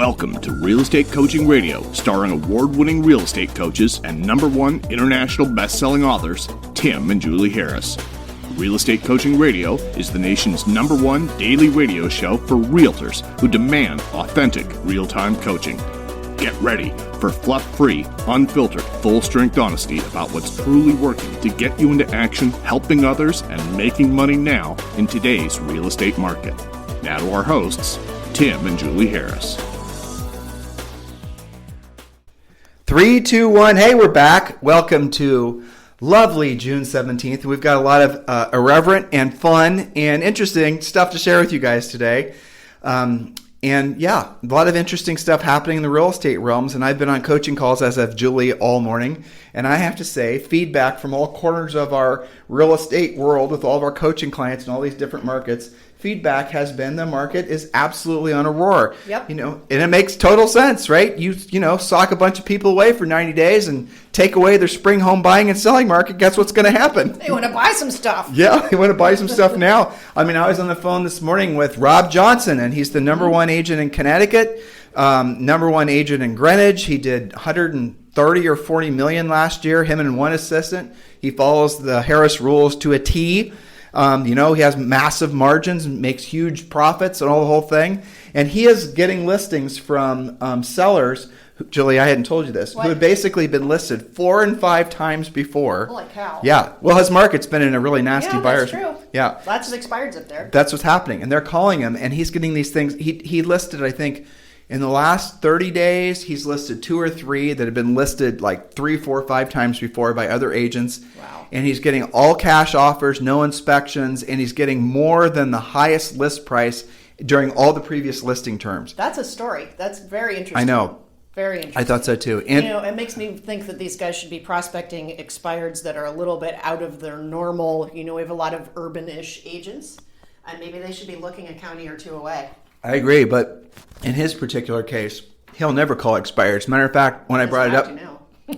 Welcome to Real Estate Coaching Radio, starring award-winning real estate coaches and #1 international best-selling authors, Tim and Julie Harris. Real Estate Coaching Radio is the nation's #1 daily radio show for realtors who demand authentic, real-time coaching. Get ready for fluff-free, unfiltered, full-strength honesty about what's truly working to get you into action, helping others, and making money now in today's real estate market. Now to our hosts, Tim and Julie Harris. 3, 2, 1. Hey, we're back. Welcome to lovely June 17th. We've got a lot of irreverent and fun and interesting stuff to share with you guys today. And yeah, a lot of interesting stuff happening in the real estate realms. And I've been on coaching calls, as have Julie, all morning. And I have to say, feedback from all corners of our real estate world with all of our coaching clients in all these different markets, feedback has been the market is absolutely on a roar. Yep. And it makes total sense, right? You sock a bunch of people away for 90 days and take away their spring home buying and selling market. Guess what's going to happen? They want to buy some stuff. Yeah, they want to buy some stuff now. I was on the phone this morning with Rob Johnson, and he's the #1 agent in Connecticut, #1 agent in Greenwich. He did 130 or 40 million last year, him and one assistant. He follows the Harris rules to a T. He has massive margins and makes huge profits and all the whole thing. And he is getting listings from sellers, Julie, I hadn't told you this, what? who had basically been listed 4 and 5 times before. Holy cow. Yeah. Well, his market's been in a really nasty buyer's. Yeah, that's true. Yeah. Lots of expireds up there. That's what's happening. And they're calling him, and he's getting these things. He listed, I think, in the last 30 days, he's listed 2 or 3 that have been listed like 3, 4, 5 times before by other agents. Wow. And he's getting all cash offers, no inspections, and he's getting more than the highest list price during all the previous listing terms. That's a story. That's very interesting. I know. Very interesting. I thought so too. And it makes me think that these guys should be prospecting expireds that are a little bit out of their normal, we have a lot of urban-ish agents, and maybe they should be looking a county or 2 away. I agree, but in his particular case, he'll never call expireds. As a matter of fact, when I brought it up,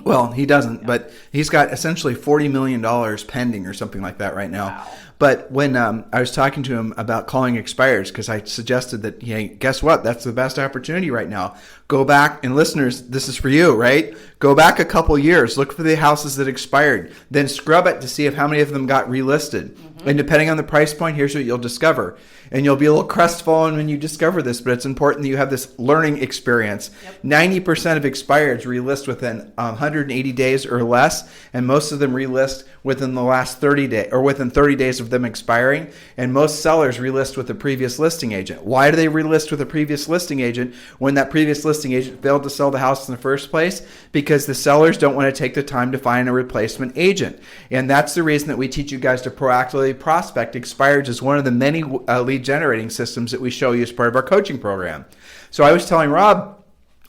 well, he doesn't, but he's got essentially $40 million pending or something like that right now. Wow. But when I was talking to him about calling expireds, because I suggested that, guess what? That's the best opportunity right now. Go back, and listeners, this is for you, right? Go back a couple years, look for the houses that expired, then scrub it to see if how many of them got relisted. Mm-hmm. And depending on the price point, here's what you'll discover. And you'll be a little crestfallen when you discover this, but it's important that you have this learning experience. Yep. 90% of expireds relist within 180 days or less, and most of them relist within the last 30 days or within 30 days of them expiring. And most sellers relist with a previous listing agent. Why do they relist with a previous listing agent when that previous listing agent failed to sell the house in the first place? Because the sellers don't want to take the time to find a replacement agent. And that's the reason that we teach you guys to proactively prospect expireds as one of the many lead generating systems that we show you as part of our coaching program. So I was telling Rob,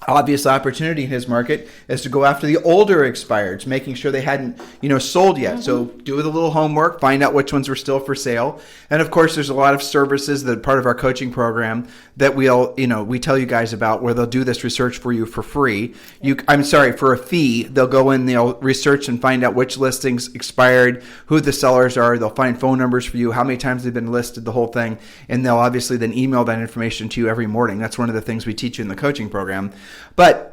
obvious opportunity in his market is to go after the older expireds, making sure they hadn't, sold yet. Mm-hmm. So do the little homework, find out which ones were still for sale. And of course, there's a lot of services that are part of our coaching program that we tell you guys about where they'll do this research for you for free. For a fee. They'll go in, they'll research and find out which listings expired, who the sellers are. They'll find phone numbers for you, how many times they've been listed, the whole thing. And they'll obviously then email that information to you every morning. That's one of the things we teach you in the coaching program. But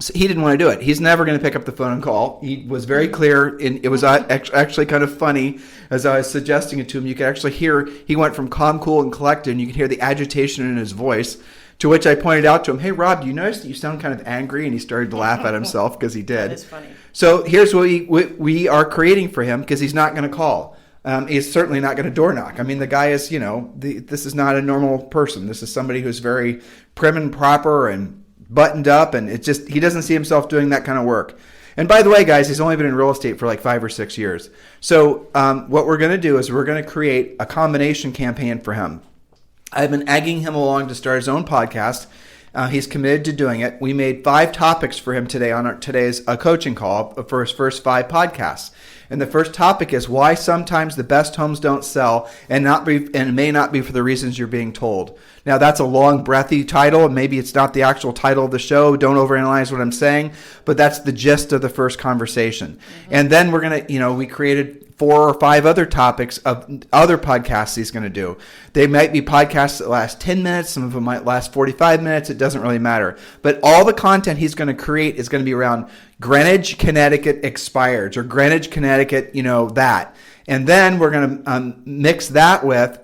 so he didn't want to do it. He's never going to pick up the phone and call. He was very clear, and it was actually kind of funny as I was suggesting it to him. You could actually hear he went from calm, cool, and collected, and you could hear the agitation in his voice, to which I pointed out to him, "Hey, Rob, do you notice that you sound kind of angry?" And he started to laugh at himself because he did. That is funny. So here's what we are creating for him, because he's not going to call. He's certainly not going to door knock. The guy is, this is not a normal person. This is somebody who's very prim and proper and buttoned up, and he doesn't see himself doing that kind of work. And by the way, guys, he's only been in real estate for like 5 or 6 years. So what we're going to do is we're going to create a combination campaign for him. I've been egging him along to start his own podcast. He's committed to doing it. We made 5 topics for him today on today's coaching call for his first 5 podcasts. And the first topic is why sometimes the best homes don't sell and may not be for the reasons you're being told. Now, that's a long, breathy title, and maybe it's not the actual title of the show. Don't overanalyze what I'm saying, but that's the gist of the first conversation. Mm-hmm. And then we're going to, we created 4 or 5 other topics of other podcasts he's going to do. They might be podcasts that last 10 minutes. Some of them might last 45 minutes. It doesn't really matter. But all the content he's going to create is going to be around Greenwich, Connecticut expireds, or Greenwich, Connecticut, that. And then we're going to mix that with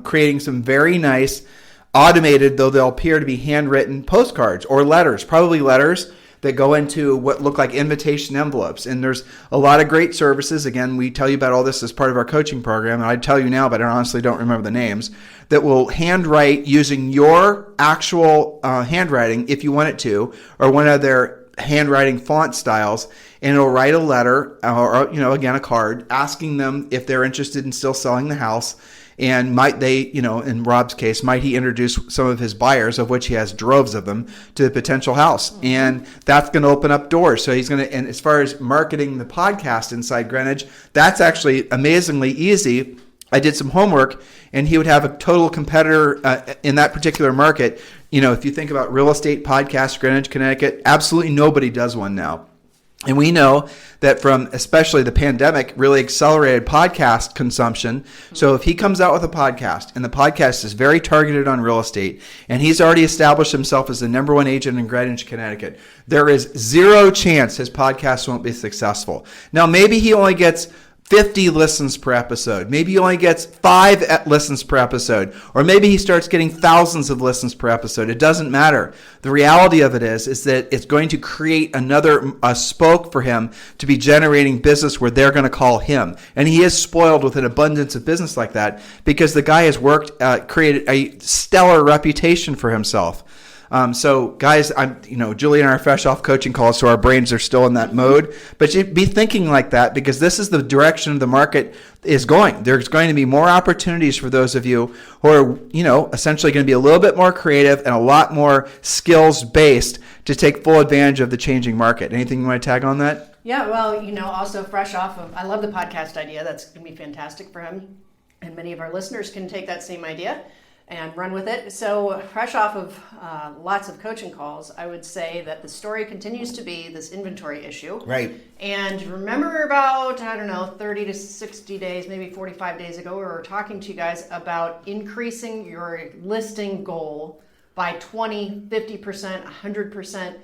creating some very nice automated, though they'll appear to be handwritten postcards or letters, probably letters that go into what look like invitation envelopes. And there's a lot of great services. Again, we tell you about all this as part of our coaching program, and I tell you now, but I honestly don't remember the names, that will handwrite using your actual handwriting, if you want it to, or one of their handwriting font styles, and it'll write a letter or again, a card asking them if they're interested in still selling the house. And might they, in Rob's case, might he introduce some of his buyers, of which he has droves of them, to the potential house? Mm-hmm. And that's going to open up doors. So he's going to, and as far as marketing the podcast inside Greenwich, that's actually amazingly easy. I did some homework, and he would have a total competitor in that particular market. If you think about real estate podcasts, Greenwich, Connecticut, absolutely nobody does one now. And we know that from especially the pandemic really accelerated podcast consumption. So if he comes out with a podcast and the podcast is very targeted on real estate and he's already established himself as the number one agent in Greenwich, Connecticut, there is zero chance his podcast won't be successful. Now, maybe he only gets 50 listens per episode. Maybe he only gets 5 listens per episode. Or maybe he starts getting thousands of listens per episode. It doesn't matter. The reality of it is that it's going to create another spoke for him to be generating business where they're going to call him. And he is spoiled with an abundance of business like that because the guy has created a stellar reputation for himself. So guys, Julie and I are fresh off coaching calls, so our brains are still in that mode. But you be thinking like that because this is the direction the market is going. There's going to be more opportunities for those of you who are, essentially going to be a little bit more creative and a lot more skills based to take full advantage of the changing market. Anything you want to tag on that? Yeah, well, also fresh off of, I love the podcast idea. That's going to be fantastic for him. And many of our listeners can take that same idea and run with it. So fresh off of lots of coaching calls, I would say that the story continues to be this inventory issue. Right. And remember about, 30 to 60 days, maybe 45 days ago, we were talking to you guys about increasing your listing goal by 20, 50%, 100%.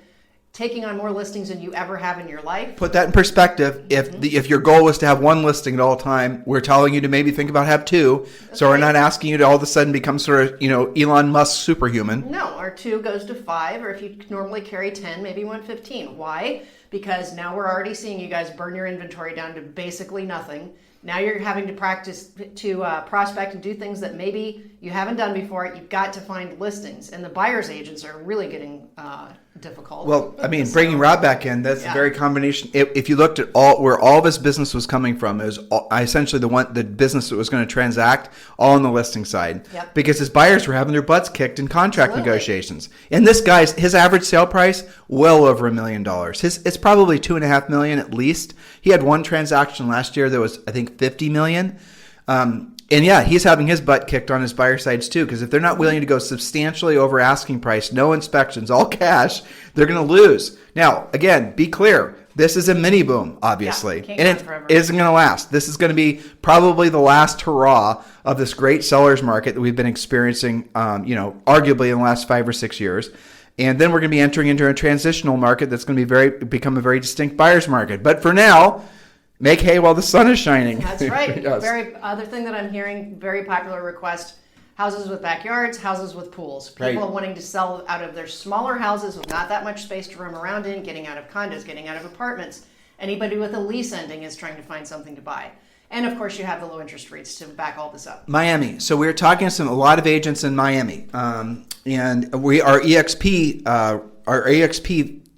Taking on more listings than you ever have in your life. Put that in perspective. If your goal was to have 1 listing at all time, we're telling you to maybe think about have 2. That's so right. We're not asking you to all of a sudden become sort of, Elon Musk superhuman. No, or 2 goes to 5, or if you normally carry 10, maybe you want 15. Why? Because now we're already seeing you guys burn your inventory down to basically nothing. Now you're having to practice to prospect and do things that maybe you haven't done before. You've got to find listings, and the buyer's agents are really getting difficult. Well, bringing Rob back in, that's a very combination. If you looked at where all of his business was coming from, it was essentially the business that was going to transact all on the listing side. Yep. Because his buyers were having their butts kicked in contract negotiations. And this guy's, his average sale price, well over $1 million. It's probably $2.5 million at least. He had 1 transaction last year that was, I think, $50 million. And yeah, he's having his butt kicked on his buyer sides too, because if they're not willing to go substantially over asking price, no inspections, all cash, they're going to lose. Now, again, be clear. This is a mini boom, obviously, and it isn't going to last. This is going to be probably the last hurrah of this great seller's market that we've been experiencing, arguably in the last 5 or 6 years. And then we're going to be entering into a transitional market that's going to become a very distinct buyer's market. But for now, make hay while the sun is shining. That's right. Yes. Very other thing that I'm hearing, very popular request, houses with backyards, houses with pools. People are wanting to sell out of their smaller houses with not that much space to roam around in, getting out of condos, getting out of apartments. Anybody with a lease ending is trying to find something to buy. And of course, you have the low interest rates to back all this up. Miami. So we were talking to a lot of agents in Miami, and our EXP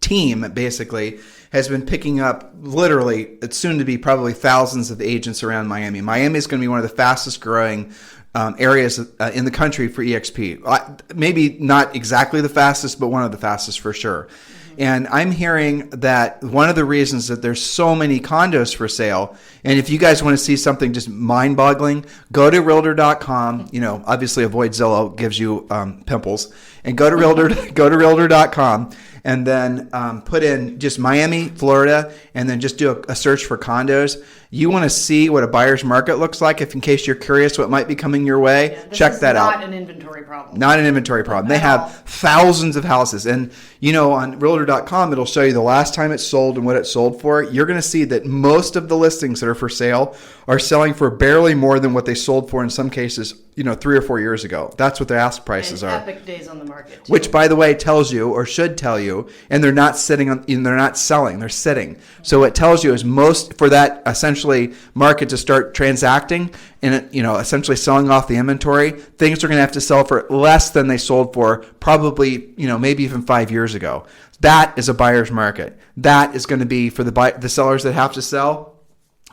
team basically has been picking up literally, it's soon to be probably thousands of agents around Miami. Miami is going to be one of the fastest growing areas in the country for EXP. Maybe not exactly the fastest, but one of the fastest for sure. And I'm hearing that one of the reasons that there's so many condos for sale, and if you guys want to see something just mind-boggling, go to Realtor.com. Obviously avoid Zillow, gives you pimples. And go to Realtor.com and then put in just Miami, Florida, and then just do a search for condos. You want to see what a buyer's market looks like, if in case you're curious what might be coming your way, check that out. Not an inventory problem. Not an inventory problem. They have thousands of houses. And, on Realtor.com, it'll show you the last time it sold and what it sold for. You're going to see that most of the listings that are for sale are selling for barely more than what they sold for in some cases, 3 or 4 years ago. That's what the ask prices are. Epic days on the market, too. Which, by the way, tells you, or should tell you, and they're not they're not selling, they're sitting. So what it tells you is most for that essentially market to start transacting and essentially selling off the inventory, things are going to have to sell for less than they sold for probably, maybe even 5 years ago. That is a buyer's market. That is going to be for the sellers that have to sell.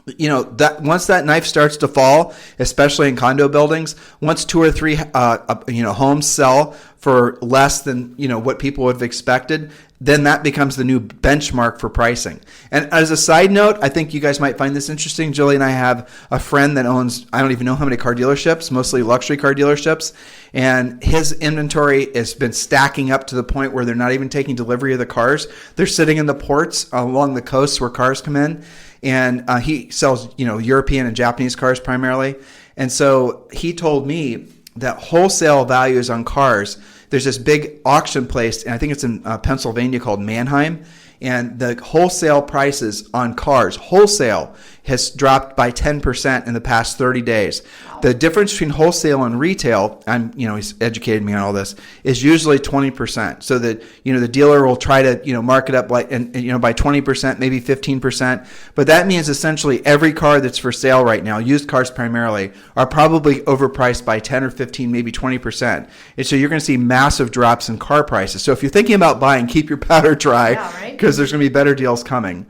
That once that knife starts to fall, especially in condo buildings, once 2 or 3 homes sell for less than what people would have expected, then that becomes the new benchmark for pricing. And as a side note, I think you guys might find this interesting. Julie and I have a friend that owns, I don't even know how many car dealerships, mostly luxury car dealerships, and his inventory has been stacking up to the point where they're not even taking delivery of the cars. They're sitting in the ports along the coasts where cars come in. And he sells, European and Japanese cars primarily. And so he told me that wholesale values on cars, there's this big auction place, and I think it's in Pennsylvania called Mannheim. And the wholesale prices on cars, wholesale, has dropped by 10% in the past 30 days. Wow. The difference between wholesale and retail, he's educated me on all this, is usually 20%. So that, the dealer will try to, mark it up by 20%, maybe 15%. But that means essentially every car that's for sale right now, used cars primarily, are probably overpriced by 10 or 15, maybe 20%. And so you're going to see massive drops in car prices. So if you're thinking about buying, keep your powder dry. Yeah, right? Because there's going to be better deals coming.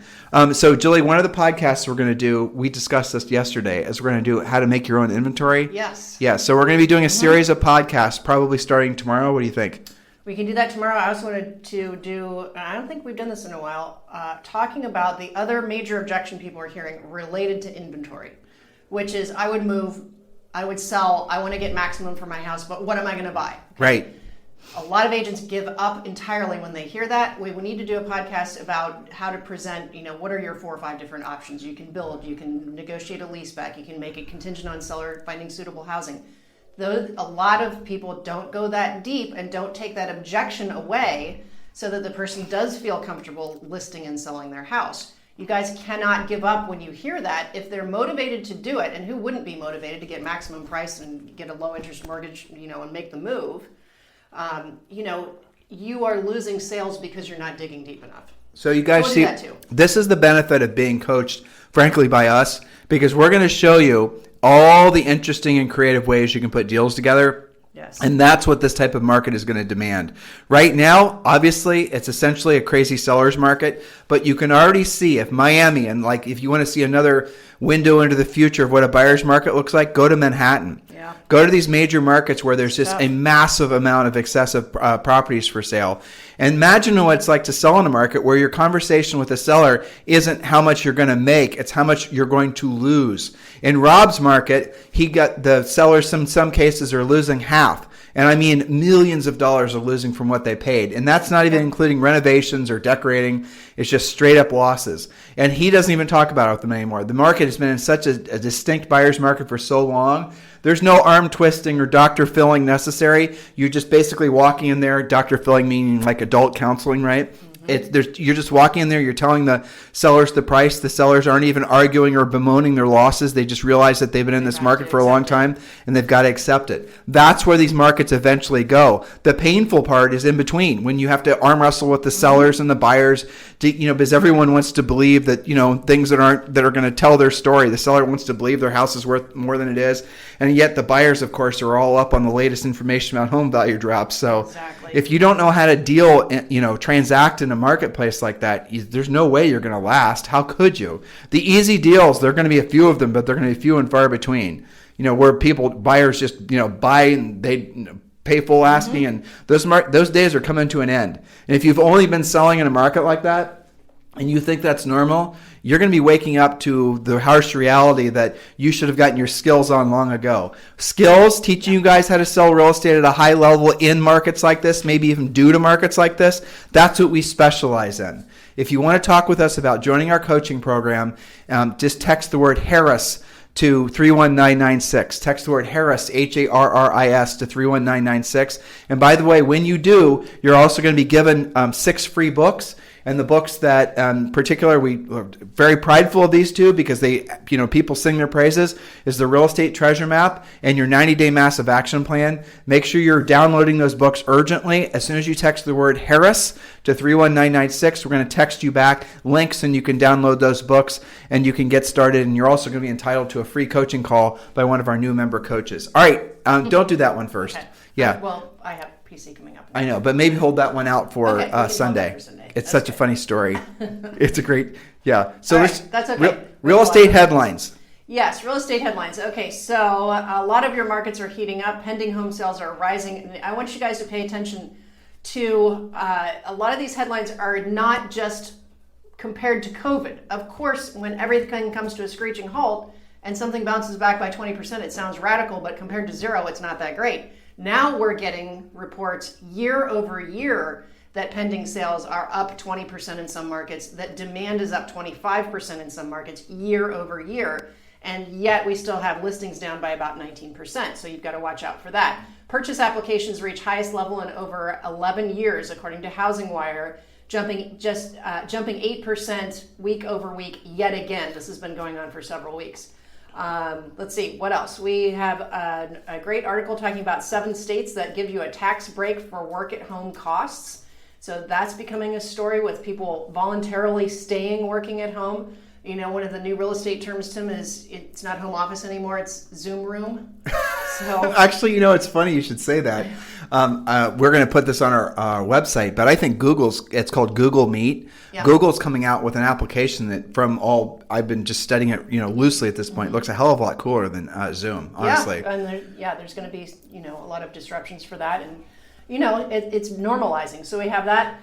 So, Julie, one of the podcasts we're going to do, we discussed this yesterday, is we're going to do how to make your own inventory. Yes. Yeah, so we're going to be doing a series of podcasts probably starting tomorrow. What do you think? We can do that tomorrow. I also wanted to do, I don't think we've done this in a while, talking about the other major objection people are hearing related to inventory, which is I would move, I would sell, I want to get maximum for my house, but what am I going to buy? Okay. Right. A lot of agents give up entirely when they hear that. We need to do a podcast about how to present, what are your 4 or 5 different options. You can build, you can negotiate a lease back, you can make it contingent on seller finding suitable housing. A lot of people don't go that deep and don't take that objection away so that the person does feel comfortable listing and selling their house. You guys cannot give up when you hear that. If they're motivated to do it, and who wouldn't be motivated to get maximum price and get a low interest mortgage, and make the move, you are losing sales because you're not digging deep enough. So you guys see, this is the benefit of being coached, frankly, by us, because we're going to show you all the interesting and creative ways you can put deals together. Yes. And that's what this type of market is going to demand. Right now, obviously, it's essentially a crazy seller's market, but you can already see if Miami, and if you want to see another window into the future of what a buyer's market looks like, go to Manhattan. Yeah. Go to these major markets where there's just a massive amount of excessive properties for sale. And imagine what it's like to sell in a market where your conversation with the seller isn't how much you're going to make, it's how much you're going to lose. In Rob's market, he got the sellers, in some cases, are losing half. And I mean millions of dollars are losing from what they paid. And that's not even including renovations or decorating. It's just straight up losses. And he doesn't even talk about it with them anymore. The market has been in such a distinct buyer's market for so long. There's no arm twisting or Dr. Philling necessary. You're just basically walking in there, Dr. Philling meaning like adult counseling, right? You're just walking in there, you're telling the sellers the price. The sellers aren't even arguing or bemoaning their losses. They just realize that they've been in this market for a long time and they've got to accept it. That's where these markets eventually go. The painful part is in between, when you have to arm wrestle with the sellers and the buyers, because everyone wants to believe that, things that are going to tell their story. The seller wants to believe their house is worth more than it is. And yet the buyers, of course, are all up on the latest information about home value drops. So if you don't know how to deal, transact in a marketplace like that, there's no way you're going to last. How could you? The easy deals, there are going to be a few of them, but they're going to be few and far between. Where buyers just, buy and they pay full asking, and those days are coming to an end. And if you've only been selling in a market like that, and you think that's normal, you're going to be waking up to the harsh reality that you should have gotten your skills on long ago. Skills, teaching you guys how to sell real estate at a high level in markets like this, maybe even due to markets like this, that's what we specialize in. If you want to talk with us about joining our coaching program, just text the word Harris to 31996. Text the word Harris, Harris, to 31996. And by the way, when you do, you're also going to be given 6 free books. And the books that, in particular, we are very prideful of these two because they, people sing their praises, is the Real Estate Treasure Map and your 90-Day Massive Action Plan. Make sure you're downloading those books urgently. As soon as you text the word Harris to 31996, we're going to text you back links and you can download those books and you can get started. And you're also going to be entitled to a free coaching call by one of our new member coaches. All right, don't do that one first. Okay. Yeah. Well, I have PC coming up. I know, but maybe hold that one out for Okay, we can hold Sunday. that for Sunday. It's That's such a good. funny story. It's a great, yeah. So All let's, right, that's okay. real estate headlines. Yes, real estate headlines. Okay, so a lot of your markets are heating up. Pending home sales are rising. And I want you guys to pay attention to a lot of these headlines are not just compared to COVID. Of course, when everything comes to a screeching halt and something bounces back by 20%, it sounds radical, but compared to zero, it's not that great. Now we're getting reports year over year that pending sales are up 20% in some markets, that demand is up 25% in some markets year over year, and yet we still have listings down by about 19%, so you've got to watch out for that. Purchase applications reach highest level in over 11 years, according to Housing Wire, jumping 8% week over week yet again. This has been going on for several weeks. Let's see, what else? We have a great article talking about 7 states that give you a tax break for work-at-home costs. So that's becoming a story with people voluntarily staying working at home. One of the new real estate terms, Tim, is it's not home office anymore, it's Zoom room. So Actually, it's funny you should say that. We're going to put this on our website, but I think it's called Google Meet. Yeah. Google's coming out with an application that I've been just studying it, loosely at this point, looks a hell of a lot cooler than Zoom, honestly. Yeah, and there's going to be, a lot of disruptions for that. And, it's normalizing. So we have that.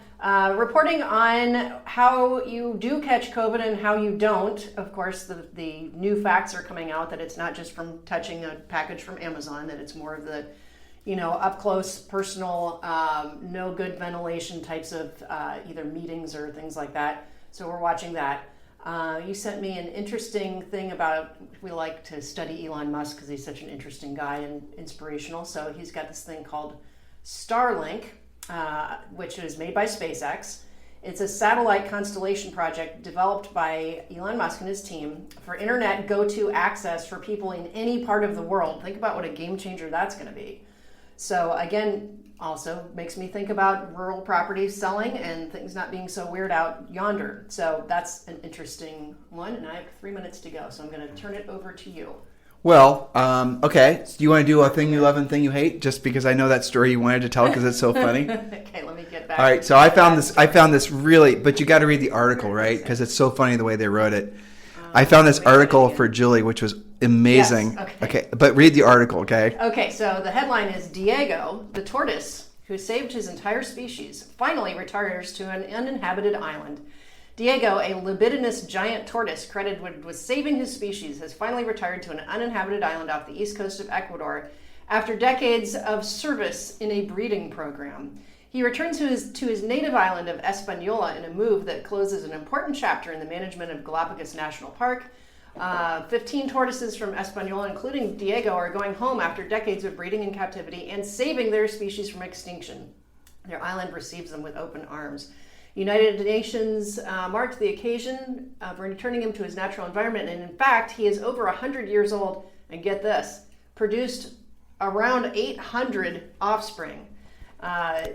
Reporting on how you do catch COVID and how you don't. Of course, the new facts are coming out that it's not just from touching a package from Amazon, that it's more of the, up close, personal, no good ventilation types of either meetings or things like that. So we're watching that. You sent me an interesting thing about, we like to study Elon Musk because he's such an interesting guy and inspirational. So he's got this thing called Starlink, which is made by SpaceX. It's a satellite constellation project developed by Elon Musk and his team for internet go-to access for people in any part of the world. Think about what a game changer that's going to be. So again, also makes me think about rural properties selling and things not being so weird out yonder. So that's an interesting one, and I have 3 minutes to go, so I'm going to turn it over to you. Well, okay. So do you want to do a thing you love and thing you hate? Just because I know that story you wanted to tell because it's so funny. Okay, let me get back. All right. So I found this really, but you got to read the article, right? Because it's so funny the way they wrote it. I found this article for Julie, which was amazing. Yes, okay. But read the article, okay? Okay. So the headline is Diego, the tortoise who saved his entire species, finally retires to an uninhabited island. Diego, a libidinous giant tortoise credited with saving his species, has finally retired to an uninhabited island off the east coast of Ecuador after decades of service in a breeding program. He returns to his native island of Española in a move that closes an important chapter in the management of Galapagos National Park. 15 tortoises from Española, including Diego, are going home after decades of breeding in captivity and saving their species from extinction. Their island receives them with open arms. United Nations marked the occasion for returning him to his natural environment, and in fact, he is over 100 years old, and get this, produced around 800 offspring.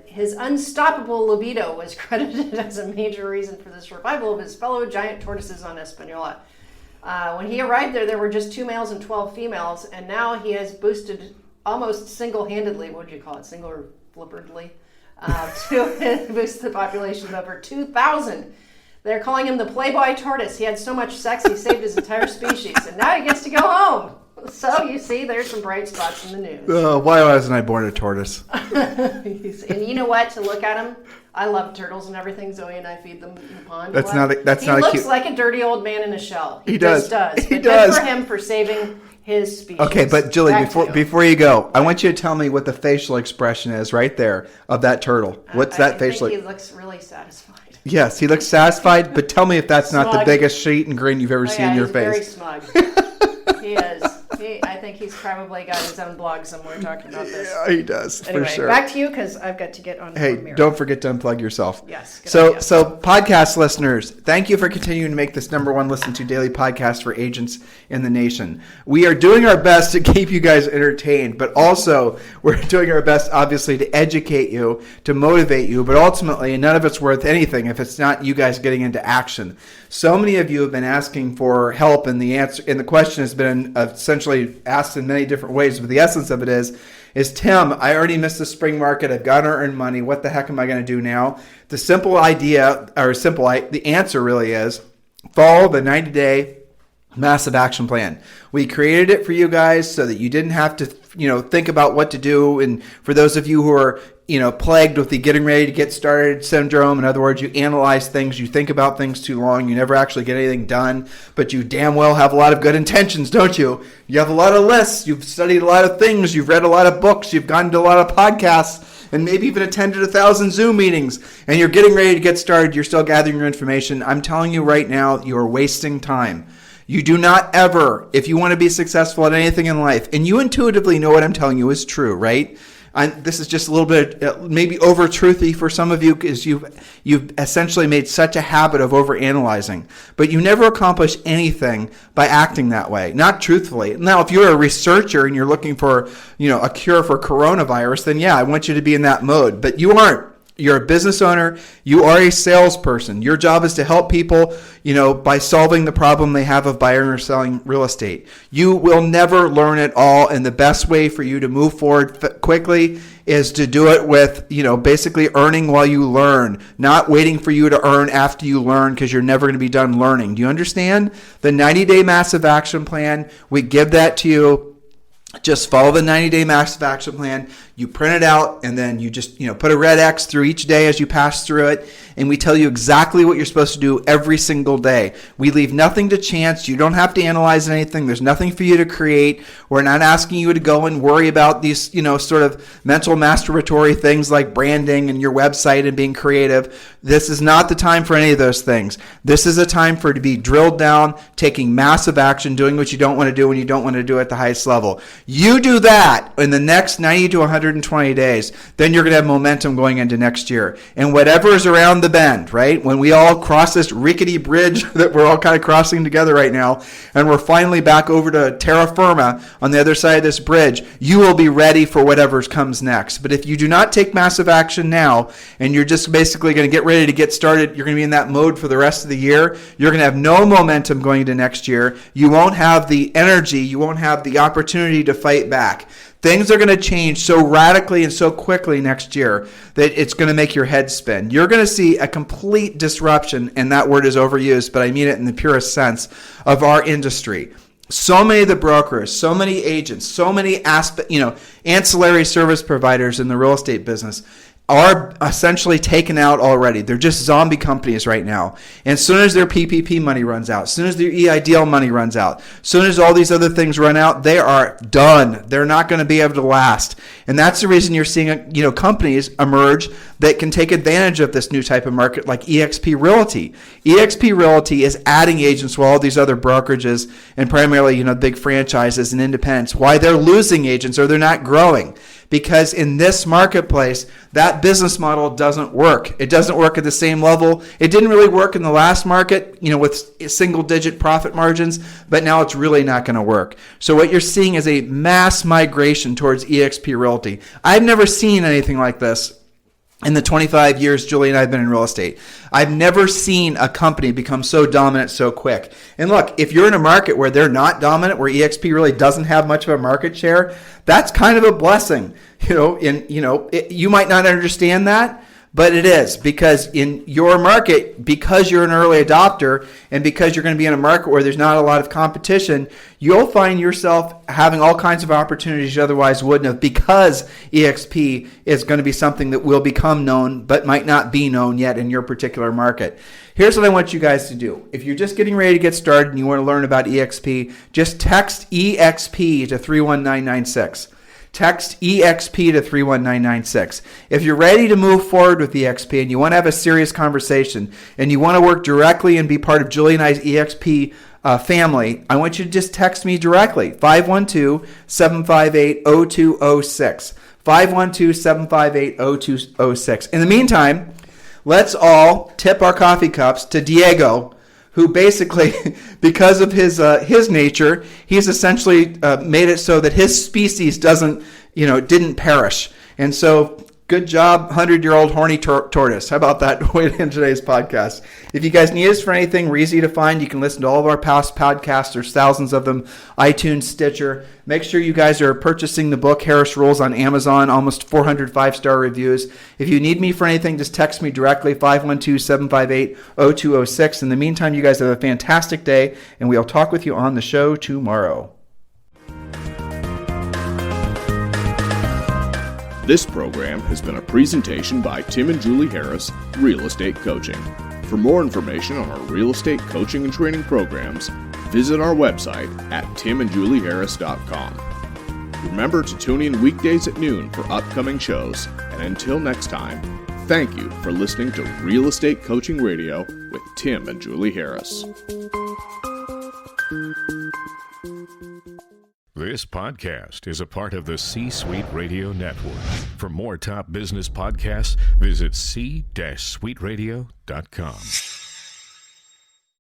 His unstoppable libido was credited as a major reason for the survival of his fellow giant tortoises on Española. When he arrived there were just 2 males and 12 females, and now he has boosted almost single-handedly, what would you call it, single-flipperedly, to boost the population of over 2,000. They're calling him the Playboy tortoise. He had so much sex, he saved his entire species, and now he gets to go home. So you see, there's some bright spots in the news. Why wasn't I born a tortoise? And you know what? To look at him, I love turtles and everything. Zoe and I feed them in the pond. That's he not a looks cute... like a dirty old man in a shell. He does. Just does. He But does. Good for him for saving his species. Okay, but Julie, Back to you. before you go, I want you to tell me what the facial expression is right there of that turtle. What's that facial? I think he looks really satisfied. Yes, he looks satisfied, but tell me if that's not the Smug. biggest sheet and grin you've ever seen in your He's very face. smug. He is. I think he's probably got his own blog somewhere talking about this. Yeah, he does, Anyway, for sure. back to you because I've got to get on. Hey, Mirror. don't forget to unplug yourself. Yes. Good So, idea. so podcast listeners, thank you for continuing to make this #1 listen to daily podcast for agents in the nation. We are doing our best to keep you guys entertained, but also we're doing our best, obviously, to educate you, to motivate you, but ultimately, none of it's worth anything if it's not you guys getting into action. So many of you have been asking for help, and the answer, and the question has been essentially asked in many different ways, but the essence of it is Tim, I already missed the spring market. I've got to earn money. What the heck am I going to do now? The simple idea, or the answer really is follow the 90-day massive action plan. We created it for you guys so that you didn't have to, think about what to do. And for those of you who are, plagued with the getting ready to get started syndrome, in other words, you analyze things, you think about things too long, you never actually get anything done, but you damn well have a lot of good intentions, don't you? You have a lot of lists, you've studied a lot of things, you've read a lot of books, you've gone to a lot of podcasts, and maybe even attended 1,000 Zoom meetings, and you're getting ready to get started, you're still gathering your information. I'm telling you right now, you are wasting time. You do not ever, if you want to be successful at anything in life, and you intuitively know what I'm telling you is true, right? This is just a little bit maybe over truthy for some of you because you've essentially made such a habit of overanalyzing, but you never accomplish anything by acting that way, not truthfully. Now, if you're a researcher and you're looking for a cure for coronavirus, then yeah, I want you to be in that mode, but you aren't. You're a business owner. You are a salesperson. Your job is to help people, by solving the problem they have of buying or selling real estate. You will never learn it all, and the best way for you to move forward quickly is to do it with, basically earning while you learn, not waiting for you to earn after you learn because you're never going to be done learning. Do you understand? The 90-day massive action plan, we give that to you. Just follow the 90-day massive action plan. You print it out, and then you just put a red X through each day as you pass through it, and we tell you exactly what you're supposed to do every single day. We leave nothing to chance. You don't have to analyze anything. There's nothing for you to create. We're not asking you to go and worry about these sort of mental masturbatory things like branding and your website and being creative. This is not the time for any of those things. This is a time for it to be drilled down, taking massive action, doing what you don't want to do when you don't want to do it at the highest level. You do that in the next 90 to 120 days, then you're going to have momentum going into next year. And whatever is around the bend, right? When we all cross this rickety bridge that we're all kind of crossing together right now, and we're finally back over to terra firma on the other side of this bridge, you will be ready for whatever comes next. But if you do not take massive action now, and you're just basically going to get ready to get started, you're going to be in that mode for the rest of the year, you're going to have no momentum going into next year. You won't have the energy, you won't have the opportunity to fight back. Things are going to change so radically and so quickly next year that it's going to make your head spin. You're going to see a complete disruption, and that word is overused, but I mean it in the purest sense, of our industry. So many of the brokers, so many agents, so many ancillary service providers in the real estate business are essentially taken out already. They're just zombie companies right now. And as soon as their PPP money runs out, as soon as their EIDL money runs out, as soon as all these other things run out, they are done. They're not going to be able to last. And that's the reason you're seeing, companies emerge that can take advantage of this new type of market like eXp Realty. eXp Realty is adding agents while all these other brokerages and primarily, big franchises and independents, why they're losing agents or they're not growing. Because in this marketplace, that business model doesn't work. It doesn't work at the same level. It didn't really work in the last market, with single-digit profit margins, but now it's really not going to work. So what you're seeing is a mass migration towards eXp Realty. I've never seen anything like this in the 25 years Julie and I have been in real estate. I've never seen a company become so dominant so quick. And look, if you're in a market where they're not dominant, where eXp really doesn't have much of a market share, that's kind of a blessing. You might not understand that, But it is, because in your market, because you're an early adopter and because you're going to be in a market where there's not a lot of competition, you'll find yourself having all kinds of opportunities you otherwise wouldn't have, because EXP is going to be something that will become known but might not be known yet in your particular market. Here's what I want you guys to do. If you're just getting ready to get started and you want to learn about EXP, just text EXP to 31996. Text EXP to 31996. If you're ready to move forward with EXP and you want to have a serious conversation and you want to work directly and be part of Julie and I's EXP family, I want you to just text me directly, 512-758-0206. 512-758-0206. In the meantime, let's all tip our coffee cups to Diego, who basically, because of his nature, he's essentially made it so that his species didn't perish. And so, good job, 100-year-old horny tortoise. How about that way to end today's podcast? If you guys need us for anything, we're easy to find. You can listen to all of our past podcasts. There's thousands of them. iTunes, Stitcher. Make sure you guys are purchasing the book, Harris Rules, on Amazon. Almost 400 5-star reviews. If you need me for anything, just text me directly, 512-758-0206. In the meantime, you guys have a fantastic day, and we'll talk with you on the show tomorrow. This program has been a presentation by Tim and Julie Harris, Real Estate Coaching. For more information on our real estate coaching and training programs, visit our website at timandjulieharris.com. Remember to tune in weekdays at noon for upcoming shows, and until next time, thank you for listening to Real Estate Coaching Radio with Tim and Julie Harris. This podcast is a part of the C-Suite Radio Network. For more top business podcasts, visit c-suiteradio.com.